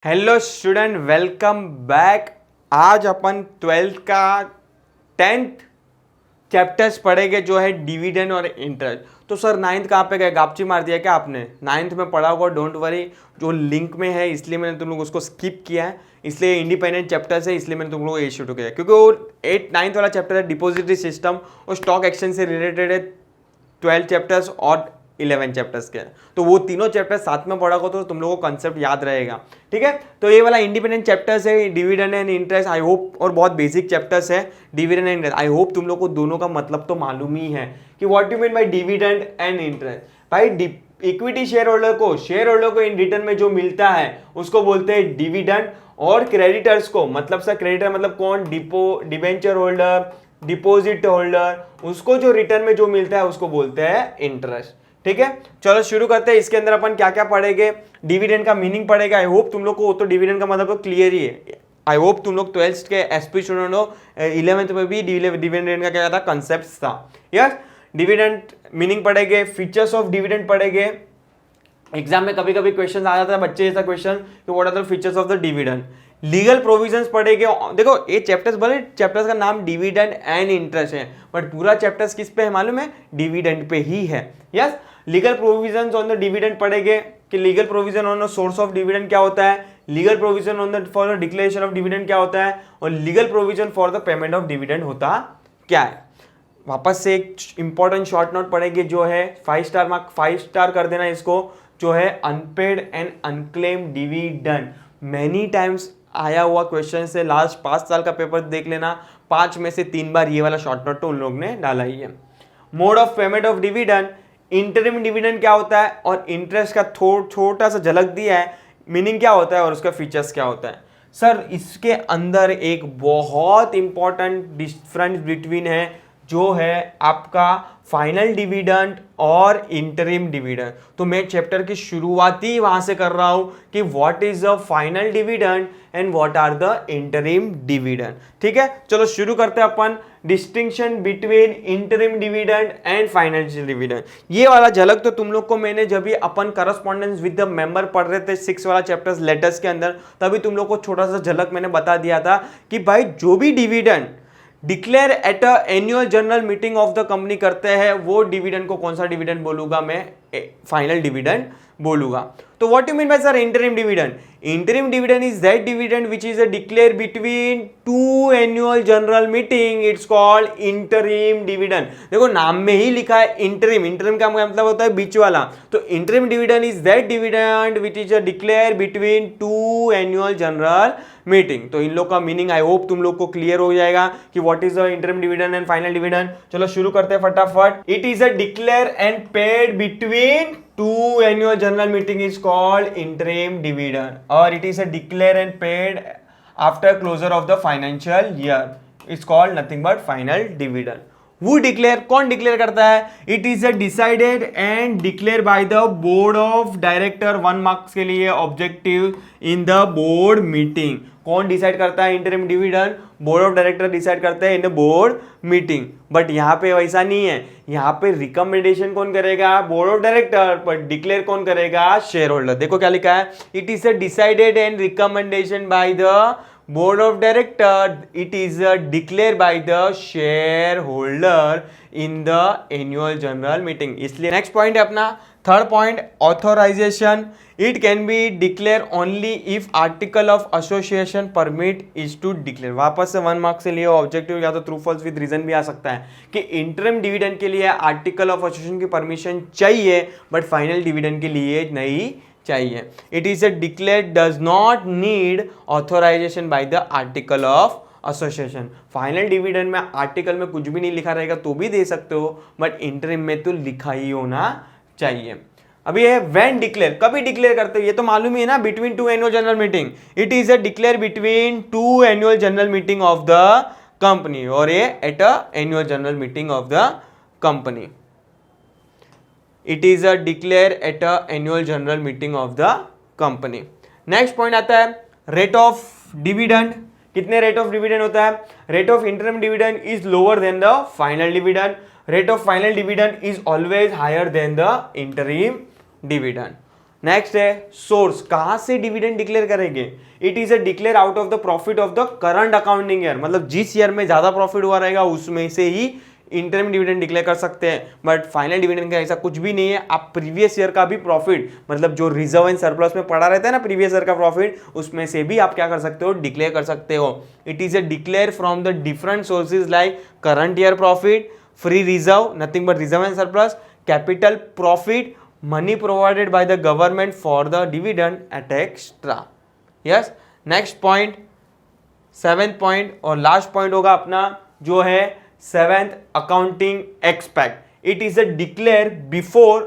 Hello student, welcome back. आज अपन 12th का 10th chapters पढ़ेंगे जो है डिविडेंड और इंटरेस्ट। तो सर 9th कहाँ पे गए, गापची मार दिया क्या आपने? 9th में पढ़ा होगा, डोंट वरी, जो लिंक में है इसलिए मैंने तुम लोग उसको स्किप किया है। इसलिए इंडिपेंडेंट चैप्टर्स है, इसलिए मैंने तुम लोग को ये शुरू किया, क्योंकि वो 9th वाला चैप्टर है डिपॉजिटरी सिस्टम और स्टॉक एक्सचेंज से रिलेटेड है। 12 चैप्टर्स और 11 चैप्टर्स के, तो वो तीनों चैप्टर साथ में पढ़ा को तो तुम लोगों को कंसेप्ट याद रहेगा। ठीक है, तो ये वाला इंडिपेंडेंट चैप्टर्स है dividend and interest, I hope, और बहुत बेसिक चैप्टर्स है dividend and interest. I hope तुम लोग को दोनों का मतलब तो मालूम ही है कि what you mean by dividend and interest. भाई इक्विटी शेयर होल्डर को इन रिटर्न में जो मिलता है उसको बोलते हैं डिविडेंड, और क्रेडिटर्स को, मतलब सर क्रेडिटर मतलब कौन? डिबेंचर होल्डर, डिपॉजिट होल्डर, उसको जो रिटर्न में जो मिलता है उसको बोलते हैं इंटरेस्ट। ठीक है, चलो शुरू करते हैं। इसके अंदर अपन क्या क्या पढ़ेंगे, डिविडेंड का मीनिंग पढ़ेगा। आई होप तुम लोग को तो डिविडेंड का मतलब तो क्लियर ही है। आई होप तुम लोग 12th के एसपी स्टूडेंट हो, 11th में भी डिविडेंड का क्या था, कंसेप्ट था। यस, डिविडेंड मीनिंग पढ़ेंगे, फीचर्स ऑफ डिविडेंड पढ़ेंगे। एग्जाम में कभी कभी क्वेश्चन आ जाता है बच्चे जैसा क्वेश्चन कि what are the features of the dividend. Legal provisions पढ़ेंगे। देखो ये चैप्टर्स, भले चैप्टर्स का नाम डिविडेंड एंड इंटरेस्ट है, बट पूरा चैप्टर्स किस पे है मालूम है? डिविडेंड पे ही है। Yes, legal provisions on the dividend पढ़ेंगे कि legal provision on the source of dividend क्या होता है, legal provision on the for the declaration of dividend क्या होता है, और legal provision for the payment of dividend होता क्या है। वापस से एक इंपॉर्टेंट शॉर्ट नोट पढ़ेंगे जो है 5 स्टार मार्क, 5 स्टार कर देना इसको, जो है unpaid and unclaim dividend. Many times आया हुआ क्वेश्चन से, लास्ट 5 साल का पेपर देख लेना, 5 में से 3 बार ये वाला शॉर्ट नोट तो उन लोग ने डाला ही है। Mode of payment of dividend, interim dividend क्या होता है, और इंटरेस्ट का छोटा सा झलक दिया है, मीनिंग क्या होता है और उसका फीचर्स क्या होता है। सर इसके अंदर एक बहुत इंपॉर्टेंट डिफरेंस बिटवीन है, जो है आपका फाइनल डिविडेंड और इंटरिम डिविडेंड। तो मैं चैप्टर की शुरुआत ही वहां से कर रहा हूं कि what is the final dividend and what are the interim dividend. ठीक है, चलो शुरू करते हैं अपन। Distinction between interim dividend and final dividend, ये वाला झलक तो तुम लोग को मैंने जब भी अपन करस्पॉन्डेंस विद द मेंबर पढ़ रहे थे 6 वाला चैप्टर्स लेटर्स के अंदर, तभी तुम लोग को छोटा सा झलक मैंने बता दिया था कि भाई जो भी dividend declare at a annual general meeting of the company करते हैं, वो डिविडेंड को कौन सा डिविडेंड बोलूंगा मैं? फाइनल डिविडेंड बोलूंगा। तो what you mean by sir interim dividend? Interim dividend is that dividend which is declare between 2 annual general meeting, it's called interim dividend. देखो नाम में ही लिखा है इंटरिम, इंटरिम का मतलब होता है बीच वाला। तो interim dividend is that dividend which is declare between 2 annual general meeting. तो इन लोग का मीनिंग आई होप तुम लोग को क्लियर हो जाएगा कि what is the interim dividend and final dividend. चलो शुरू करते हैं फटाफट। It is a declare and paid between 2 annual general meeting is called interim dividend, और it is a declare and paid after closure of the financial year, is called nothing but final dividend. वो declare, कौन declare करता है? It is a decided and declare by the board of director, 1 marks के लिए objective, in the board meeting. कौन decide करता है interim dividend? Board of director decide करते हैं in the board meeting. But यहाँ पे वैसा नहीं है, यहाँ पे रिकमेंडेशन कौन करेगा? बोर्ड ऑफ डायरेक्टर, पर डिक्लेयर कौन करेगा? Share holder. देखो क्या लिखा है, it is a decided and recommendation by the board of director, it is declare by the share holder in the annual general meeting. इसलिए नेक्स्ट पॉइंट है अपना third point, authorisation. It can be declare only if article of association permit is to declare. वापस से 1 marks से लिए objective या तो true false with reason भी आ सकता है कि इंटरिम डिविडेंड के लिए आर्टिकल ऑफ एसोसिएशन की परमिशन चाहिए, बट फाइनल डिविडेंड के लिए नहीं चाहिए। It is a declare does not need authorisation by the article of association. Final dividend में आर्टिकल में कुछ भी नहीं लिखा रहेगा तो भी दे सकते हो, बट इंटरिम में तो लिखा ही होना चाहिए। अभी है व्हेन डिक्लेयर, कभी डिक्लेयर करते हो ये तो मालूम ही है ना, between 2 annual general meeting. It is a declare between 2 annual general meeting of the company, और ये at a annual general meeting of the company. It is a declare at a annual general meeting of the company. Next point आता है rate of dividend. कितने rate of dividend होता है? Rate of interim dividend is lower than the final dividend, rate of final dividend is always higher than the interim dividend. Next है source, कहां से dividend declare करेंगे? It is a declare out of the profit of the current accounting year, मतलब जिस year में ज्यादा profit हुआ रहेगा उसमें से ही इंटरम डिविडेंड डिक्लेयर कर सकते हैं। बट फाइनल डिविडेंड का ऐसा कुछ भी नहीं है, आप प्रीवियस ईयर का भी प्रॉफिट, मतलब जो रिजर्व एंड सरप्लस में पड़ा रहता है ना प्रीवियस ईयर का प्रॉफिट, उसमें से भी आप क्या कर सकते हो? डिक्लेयर कर सकते हो। It is a declare from the different sources like current year profit, free reserve, nothing but reserve and surplus, capital profit, money provided by the government for the dividend at extra. Yes, next point, 7th point और last point होगा अपना जो है 7th accounting aspect. It is a declare before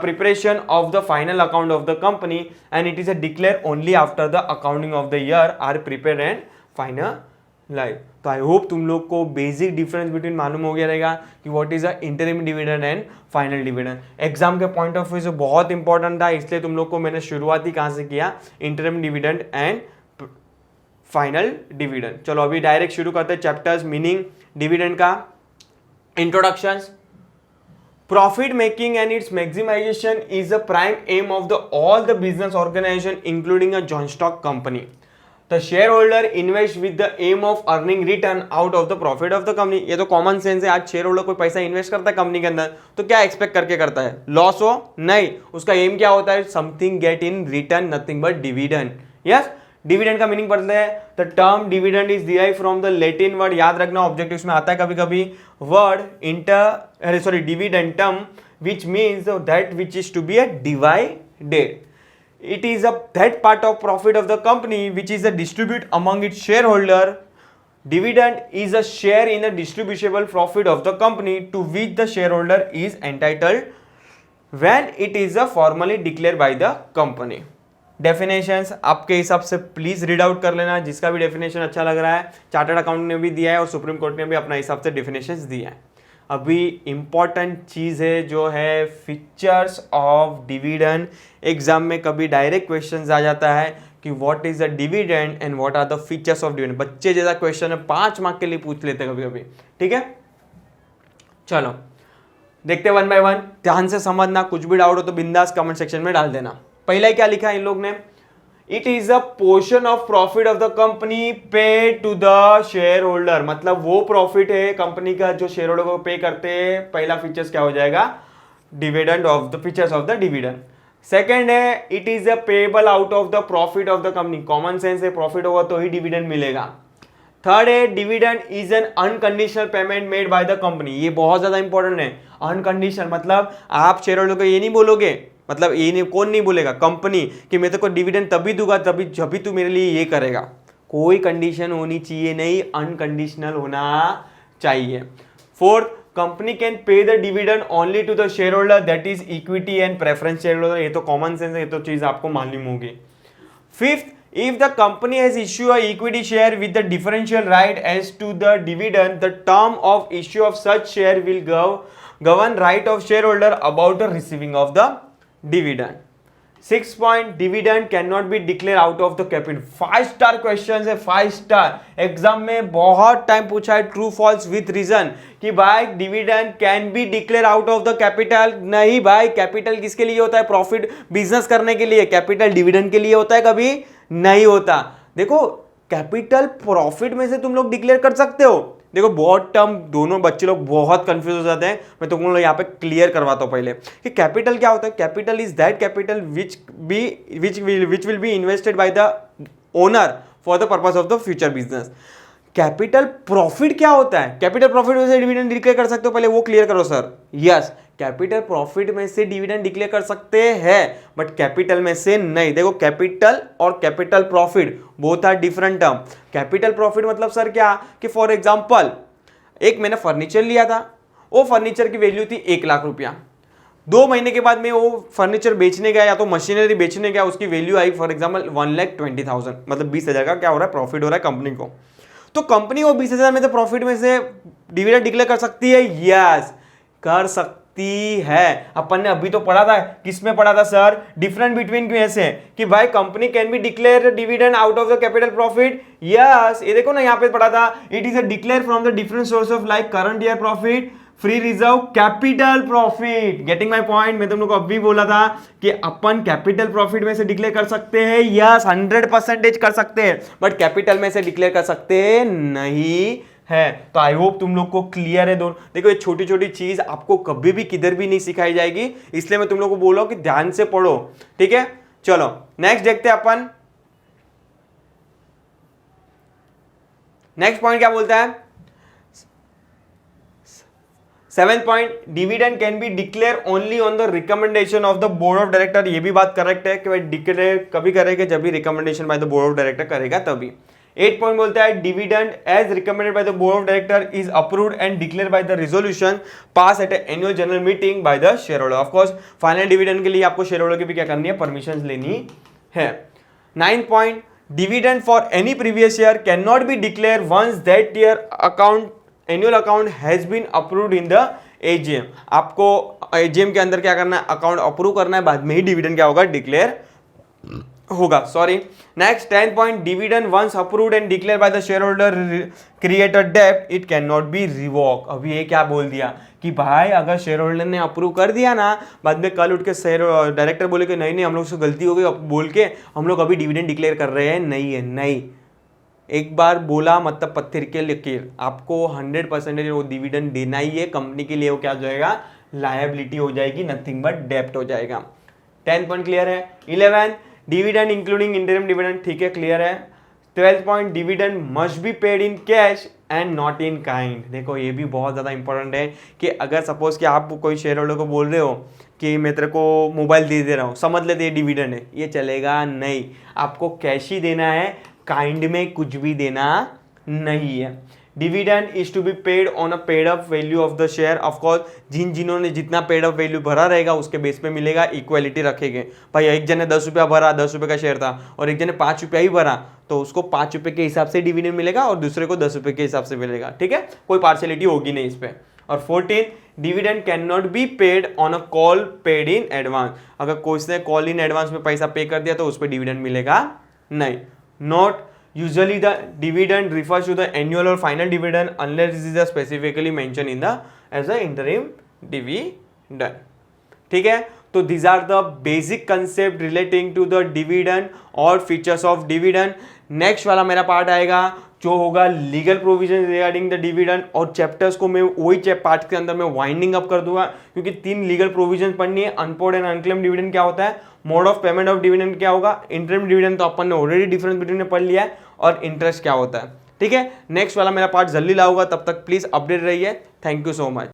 preparation of the final account of the company and it is a declare only after the accounting of the year are prepared and finalized. तो I hope तुम लोग को basic difference between मालूम हो गया रहेगा कि what is a interim dividend and final dividend. Exam के पॉइंट ऑफ व्यू से बहुत इंपॉर्टेंट था, इसलिए तुम लोग को मैंने शुरुआत ही कहां से किया? Interim dividend and final dividend. चलो अभी डायरेक्ट शुरू करते हैं चैप्टर्स, मीनिंग डिविडेंड का, introductions. Profit making and its maximization is a prime aim of all the business organization including a joint stock company. The shareholder invests with the aim of earning return out of the profit of the company. ये तो common sense है। आज share holder कोई पैसा invest करता है company के अंदर तो क्या एक्सपेक्ट करके करता है? लॉस हो? नहीं, उसका एम क्या होता है? Something get in return, nothing but dividend. Yes, dividend का मीनिंग पढ़ते हैं। The term dividend is derive from the Latin word, याद रखना ऑब्जेक्टिव्स में आता है कभी कभी, word dividend term which means that which is to be a divided. It is that part of profit of the company which is distributed among its shareholder. Dividend is a share in the distributable profit of the company to which the shareholder is entitled when it is formally declared by the company. Definitions आपके हिसाब से please read out कर लेना, जिसका भी definition अच्छा लग रहा है। चार्टर्ड अकाउंट ने भी दिया है और सुप्रीम कोर्ट ने भी अपना हिसाब से डेफिनेशंस दिया है। अभी इंपॉर्टेंट चीज है जो है फीचर्स ऑफ डिविडेंड। एग्जाम में कभी डायरेक्ट क्वेश्चन आ जाता है कि what is the dividend and what are the features of dividend. बच्चे जैसा क्वेश्चन है, 5 मार्क के लिए पूछ लेते हैं कभी कभी, ठीक है। चलो देखते वन बाय वन, ध्यान से समझना, कुछ भी डाउट हो तो बिंदास कमेंट सेक्शन में डाल देना। पहला क्या लिखा है इन लोग ने? It is a portion of profit of the company पे टू द शेयर होल्डर, मतलब वो प्रॉफिट है कंपनी का जो शेयर होल्डर को पे करते हैं। पहला फीचर्स क्या हो जाएगा? Dividend of the features of the dividend. Second है it is a payable out of the profit of the company, common sense है, प्रॉफिट होगा तो ही डिविडेंड मिलेगा। थर्ड है dividend is an unconditional payment made by the company, ये बहुत ज्यादा इंपॉर्टेंट है। अनकंडीशनल मतलब आप शेयर होल्डर को ये नहीं बोलोगे, मतलब ये नहीं, कौन नहीं बोलेगा? कंपनी, कि मैं तेरे को डिविडेंड तभी दूंगा तभी जब भी तू मेरे लिए ये करेगा। कोई कंडीशन होनी चाहिए नहीं, अनकंडीशनल होना चाहिए। Fourth, company can pay the dividend only to the share holder that is equity and preference share holder, ये तो कॉमन सेंस है, ये तो चीज आपको मालूम होगी। Fifth, if the company has issued a equity share with the differential right as to the dividend, the term of issue of such share will govern right of shareholder about the receiving of the dividend. 6 point, dividend cannot be declared out of the capital. 5 star questions है, 5 star exam में बहुत time पूछा है, true false with reason, कि भाई dividend can be declare out of the capital. नहीं भाई, capital किसके लिए होता है? प्रॉफिट बिजनेस करने के लिए। कैपिटल डिविडेंड के लिए होता है? कभी नहीं होता। देखो कैपिटल प्रॉफिट में से तुम लोग डिक्लेयर कर सकते हो। देखो बहुत टर्म, दोनों बच्चे लोग बहुत कंफ्यूज हो जाते हैं, मैं तुम लोग यहाँ पे क्लियर करवाता हूँ पहले कि कैपिटल क्या होता है। Capital is that capital which will be invested by the owner for the purpose of the future business. Capital profit क्या होता है? कैपिटल प्रॉफिट में से डिविडेंड डिक्लेयर कर सकते हो? पहले वो क्लियर करो सर। यस, कैपिटल प्रॉफिट में से डिविडेंड डिक्लेयर कर सकते हैं बट कैपिटल में से नहीं। देखो कैपिटल और capital profit both are different term. Capital profit मतलब सर क्या, कि फॉर एग्जांपल एक मैंने फर्नीचर लिया था, वो फर्नीचर की वैल्यू थी 1 लाख रुपया। 2 महीने के बाद मैं वो फर्नीचर बेचने गया या तो मशीनरी बेचने गया, उसकी वैल्यू आई फॉर एग्जाम्पल 1,20,000, मतलब 20,000 का क्या हो रहा है? प्रॉफिट हो रहा है कंपनी को। तो कंपनी वो 20,000 में से प्रॉफिट में से डिविडेंड डिक्लेयर कर सकती है? यस, कर सकती है। अपन ने अभी तो पढ़ा था, किसमें पढ़ा था सर? डिफरेंट बिटवीन कैसे, कि भाई company can be declare dividend out of the capital profit. Yes, ये देखो ना यहाँ पे पढ़ा था, it is a declare from the different source of like current year profit, free reserve capital profit. Getting my point. मैं तुम लोग को अभी बोला था कि अपन कैपिटल प्रॉफिट में से डिक्लेयर कर सकते हैं, यस 100% कर सकते हैं, बट कैपिटल में से डिक्लेयर कर सकते नहीं है। तो आई होप तुम लोग को क्लियर है दोनों। देखो ये छोटी छोटी चीज आपको कभी भी किधर भी नहीं सिखाई जाएगी, इसलिए मैं तुम लोग को बोल रहा हूं कि ध्यान से पढ़ो, ठीक है। चलो नेक्स्ट देखते हैं अपन। नेक्स्ट पॉइंट क्या बोलता है, 7th point, dividend can be declare only on the recommendation of the board of director. ये भी बात करेक्ट है कि भाई डिक्लेयर कभी करेगा जब भी recommendation by the board of director करेगा तभी। 8 पॉइंट बोलता है dividend as recommended by the board of director is approved and declare by the resolution pass at annual general meeting by the share holder. Of course final dividend के लिए आपको share holder की भी क्या करनी है, परमिशन लेनी है। 9th point, dividend for any previous year can not be declare once that year account annual account has been approved in the AGM. आपको एजीएम के अंदर क्या करना है, अकाउंट अप्रूव करना है, बाद में ही डिविडेंड क्या होगा, डिक्लेयर होगा। Sorry. Next 10th point, dividend once approved and declare by the share holder create a डेब्ट it can not be revoke. अभी ये क्या बोल दिया कि भाई अगर शेयर होल्डर ने अप्रूव कर दिया ना, बाद में कल उठ के शेयर डायरेक्टर बोले कि नहीं हम लोग से गलती हो गई, बोल के हम लोग अभी डिविडेंड डिक्लेयर कर रहे हैं, नहीं है। नहीं, एक बार बोला मतलब पत्थर के लकीर। आपको 100% वो डिविडेंड देना ही है। कंपनी के लिए वो क्या हो जाएगा, लायबिलिटी हो जाएगी, नथिंग बट डेप्ट हो जाएगा। 10th पॉइंट क्लियर है। 11, डिविडेंड इंक्लूडिंग इंटरिम डिविडेंड, ठीक है क्लियर है। 12th point, dividend must be paid in cash and not in kind. देखो ये भी बहुत ज़्यादा इंपॉर्टेंट है कि अगर सपोज कि आप कोई शेयर होल्डर को बोल रहे हो कि मैं तेरे को मोबाइल दे रहा हूँ, समझ लेते ये डिविडेंड है, ये चलेगा नहीं, आपको कैश ही देना है, काइंड में कुछ भी देना नहीं है। Dividend is to be paid on a paid up value of the share. Of course जिन्होंने जितना पेड अप वैल्यू भरा रहेगा उसके बेस पे मिलेगा, इक्वालिटी रखेंगे। भाई एक जन ने 10 रुपया भरा, 10 रुपये का शेयर था, और एक जन ने 5 रुपया ही भरा, तो उसको 5 रुपये के हिसाब से डिविडेंड मिलेगा और दूसरे को 10 रुपये के हिसाब से मिलेगा, ठीक है, कोई पार्शियलिटी होगी नहीं इस पर। और 14, dividend can not B paid on a call paid in advance. अगर कोई ने कॉल इन एडवांस में पैसा पे कर दिया तो उस पर डिविडेंड मिलेगा नहीं। Not usually the dividend refers to the annual or final dividend unless it is specifically mentioned in the as a interim dividend. ठीक है, तो these are the basic concept relating to the dividend और features of dividend. Next वाला मेरा part आएगा जो होगा legal provision regarding the dividend, और चैप्टर्स को मैं वही पार्ट के अंदर मैं वाइंडिंग अप कर दूंगा, क्योंकि 3 लीगल प्रोविजन पढ़नी है। अनपेड एंड अनक्लेम्ड डिविडेंड क्या होता है, mode of payment of dividend क्या होगा, इंटरिम डिविडेंड तो अपन ने ऑलरेडी डिफरेंस बिटवीन में पढ़ लिया है, और इंटरेस्ट क्या होता है। ठीक है, नेक्स्ट वाला मेरा पार्ट जल्दी लाऊंगा, तब तक प्लीज अपडेट रहिए। Thank you so much.